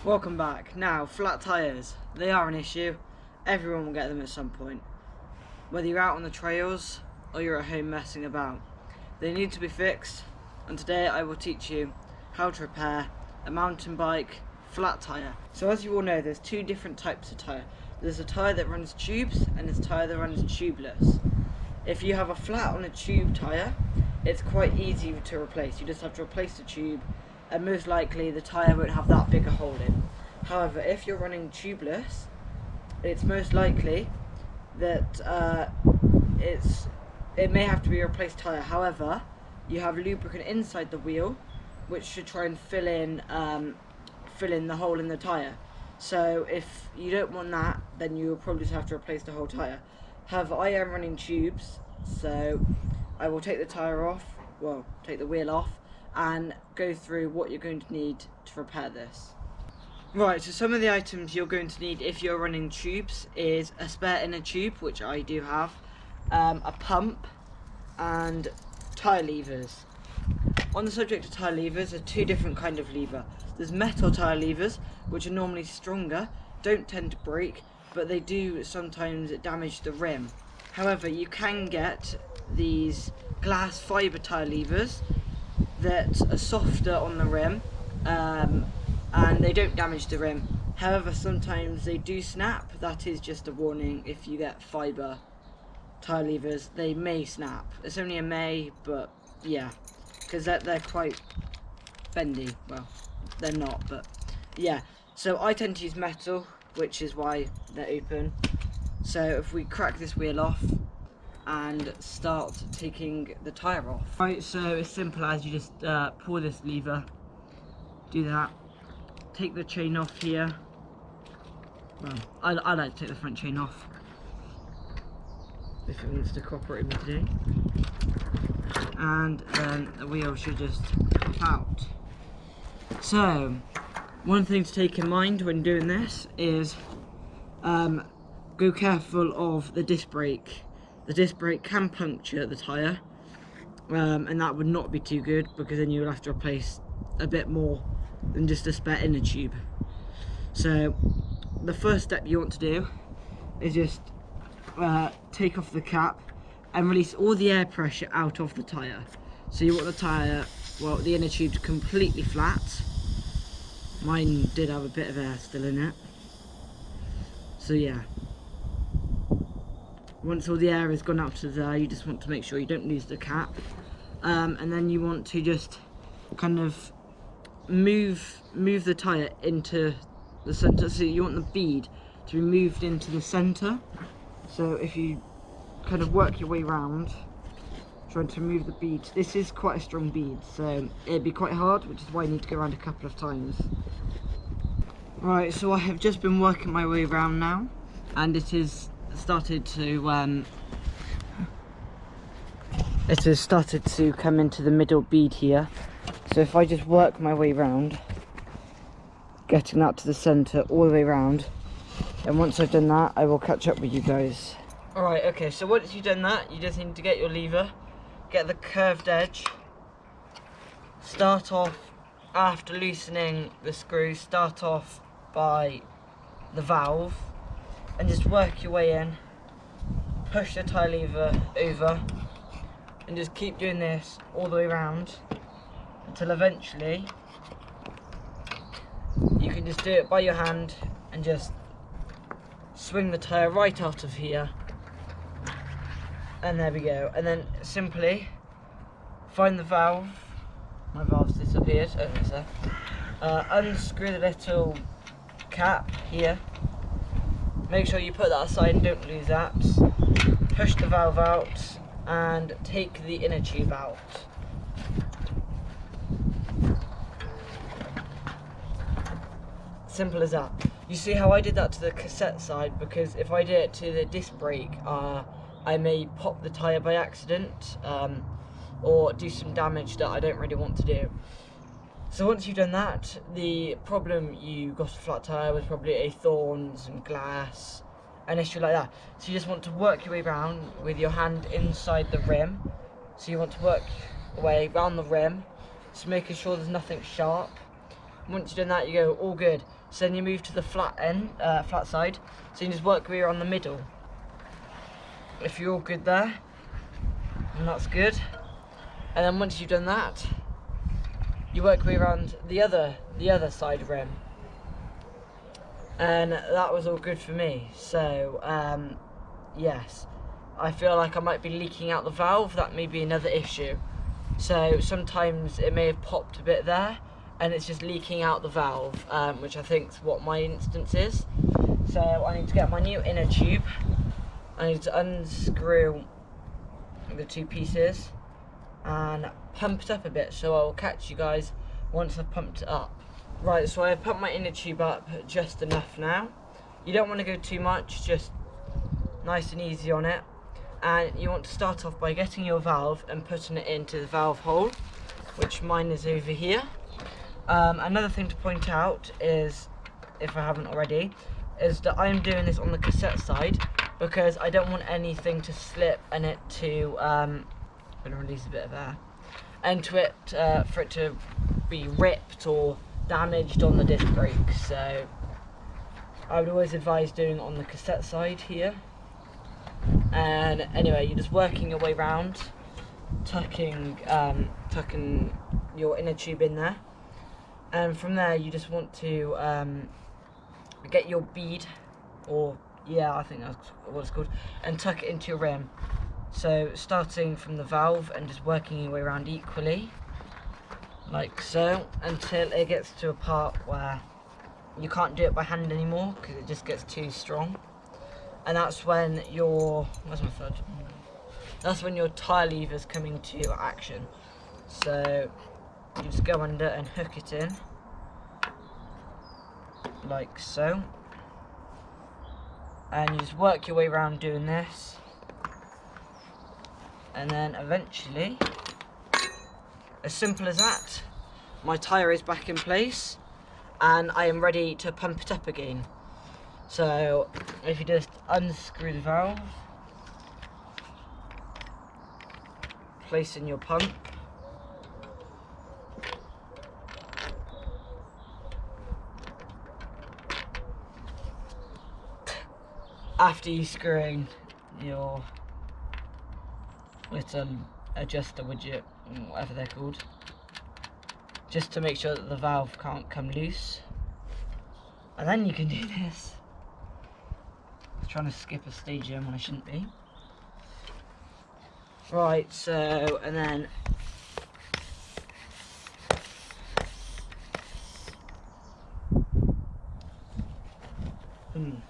Welcome back. Now, flat tyres, they are an issue. Everyone will get them at some point. Whether you're out on the trails or you're at home messing about. They need to be fixed, and today I will teach you how to repair a mountain bike flat tyre. So as you all know, there's two different types of tyre. There's a tyre that runs tubes and there's a tyre that runs tubeless. If you have a flat on a tube tyre, it's quite easy to replace. You just have to replace the tube, and most likely the tyre won't have that big a hole in. However, if you're running tubeless, it's most likely that it may have to be a replaced tyre. However, you have lubricant inside the wheel, which should try and fill in the hole in the tyre. So if you don't want that, then you'll probably just have to replace the whole tyre. However, I am running tubes, so I will take the tyre off, take the wheel off, and go through what you're going to need to repair this. Right, so some of the items you're going to need if you're running tubes is a spare inner tube, which I do have, a pump, and tyre levers. On the subject of tyre levers, there are two different kind of lever. There's metal tyre levers, which are normally stronger, don't tend to break, but they do sometimes damage the rim. However, you can get these glass fibre tyre levers that are softer on the rim, and they don't damage the rim. However, sometimes they do snap. That is just a warning. If you get fibre tyre levers, they may snap. It's only a may, but yeah, because they're quite bendy. Well, they're not, but yeah. So I tend to use metal, which is why they're open. So if we crack this wheel off and start taking the tyre off. Right, so it's simple as you just pull this lever, do that, take the chain off here. Well, I like to take the front chain off, if it wants to cooperate with me today. And then the wheel should just pop out. So, one thing to take in mind when doing this is go careful of the disc brake. The disc brake can puncture the tyre, and that would not be too good, because then you would have to replace a bit more than just a spare inner tube. So the first step you want to do is just take off the cap and release all the air pressure out of the tyre. So you want the tyre, the inner tube completely flat. Mine did have a bit of air still in it. So yeah. Once all the air has gone out to there, you just want to make sure you don't lose the cap. And then you want to just kind of move the tyre into the centre. So you want the bead to be moved into the centre. So if you kind of work your way around, trying to move the bead. This is quite a strong bead, so it'd be quite hard, which is why I need to go around a couple of times. Right, so I have just been working my way around now, and it has started to come into the middle bead here. So if I just work my way around, getting that to the centre all the way around, and once I've done that, I will catch up with you guys. Alright, okay, so once you've done that, you just need to get your lever, get the curved edge, start off, after loosening the screw, start off by the valve, and just work your way in, push the tyre lever over, and just keep doing this all the way around until eventually you can just do it by your hand and just swing the tyre right out of here, and there we go. And then simply find the valve. My valve's disappeared. Oh, it's there. Unscrew the little cap here. Make sure you put that aside and don't lose that. Push the valve out and take the inner tube out. Simple as that. You see how I did that to the cassette side, because if I did it to the disc brake, I may pop the tyre by accident, or do some damage that I don't really want to do. So once you've done that, the problem you got a flat tyre was probably a thorn, some glass, an issue like that. So you just want to work your way around with your hand inside the rim. So you want to work your way around the rim, just making sure there's nothing sharp. Once you've done that, you go all good. So then you move to the flat side. So you just work your way around the middle. If you're all good there, and that's good. And then once you've done that, you work your way around the other side rim. And that was all good for me. So yes, I feel like I might be leaking out the valve. That may be another issue. So sometimes it may have popped a bit there, and it's just leaking out the valve, which I think is what my instance is. So I need to get my new inner tube. I need to unscrew the two pieces and pump it up a bit. So I'll catch you guys once I've pumped it up. Right, so I've pumped my inner tube up just enough now. You don't want to go too much, just nice and easy on it. And you want to start off by getting your valve and putting it into the valve hole, which mine is over here. Another thing to point out is, if I haven't already, is that I'm doing this on the cassette side because I don't want anything to slip and it to, I'm going to release a bit of air, and to it, for it to be ripped or damaged on the disc brakes. So I would always advise doing it on the cassette side here. And anyway, you're just working your way around, tucking your inner tube in there, and from there you just want to get your bead, or yeah, I think that's what it's called, and tuck it into your rim. So starting from the valve and just working your way around equally, like so, until it gets to a part where you can't do it by hand anymore because it just gets too strong. And that's when your, where's my third? That's when your tyre lever's coming to action. So you just go under and hook it in, like so. And you just work your way around doing this. And then eventually, as simple as that, my tyre is back in place and I am ready to pump it up again. So if you just unscrew the valve, place in your pump, after you screwing your little adjuster widget, whatever they're called, just to make sure that the valve can't come loose, and then you can do this. Trying to skip a stage here when I shouldn't be. Right, so, and then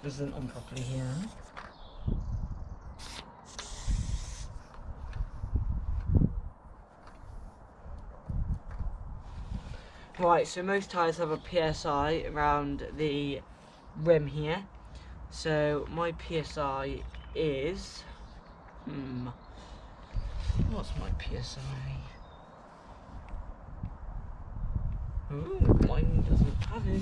this isn't on properly here. Right, so most tyres have a PSI around the rim here. So my PSI is, what's my PSI? Ooh, mine doesn't have it.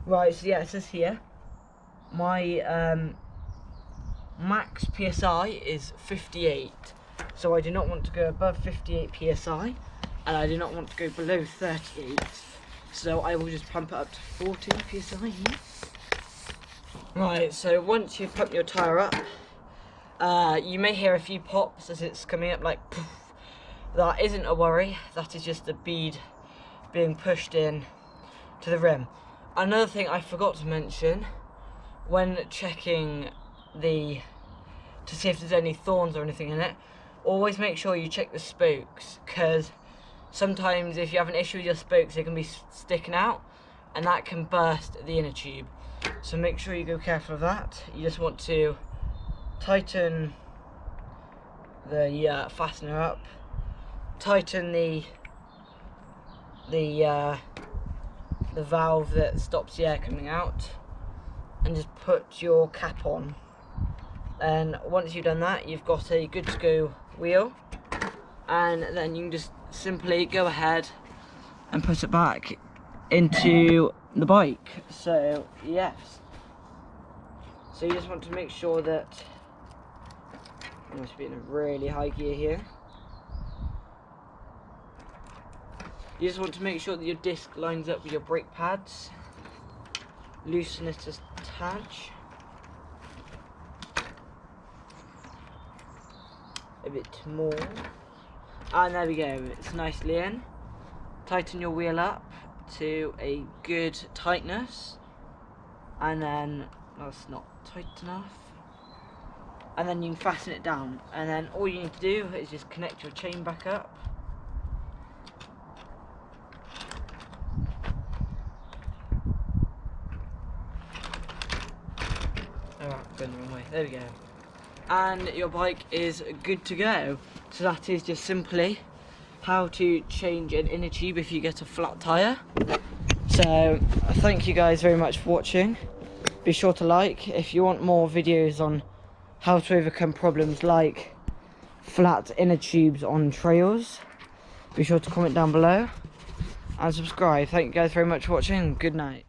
Right, so yeah, it says here, my max PSI is 58. So I do not want to go above 58 PSI, and I do not want to go below 38. So I will just pump it up to 40 PSI here. Right, so once you've pumped your tyre up, you may hear a few pops as it's coming up, like poof. That isn't a worry, that is just the bead being pushed in to the rim. Another thing I forgot to mention, when checking to see if there's any thorns or anything in it, always make sure you check the spokes, because sometimes if you have an issue with your spokes, they can be sticking out, and that can burst the inner tube. So make sure you go careful of that. You just want to tighten the fastener up, tighten the valve that stops the air coming out, and just put your cap on. And once you've done that, you've got a good to go wheel, and then you can just simply go ahead and put it back into the bike. So yes, so you just want to make sure that I must be in a really high gear here. You just want to make sure that your disc lines up with your brake pads. Loosen it as touch. A bit more. And there we go, it's nicely in. Tighten your wheel up to a good tightness. And then, that's not tight enough. And then you can fasten it down. And then all you need to do is just connect your chain back up. Alright, going the wrong way. There we go. And your bike is good to go. So that is just simply how to change an inner tube if you get a flat tyre. So thank you guys very much for watching. Be sure to like if you want more videos on how to overcome problems like flat inner tubes on trails. Be sure to comment down below and subscribe. Thank you guys very much for watching. Good night.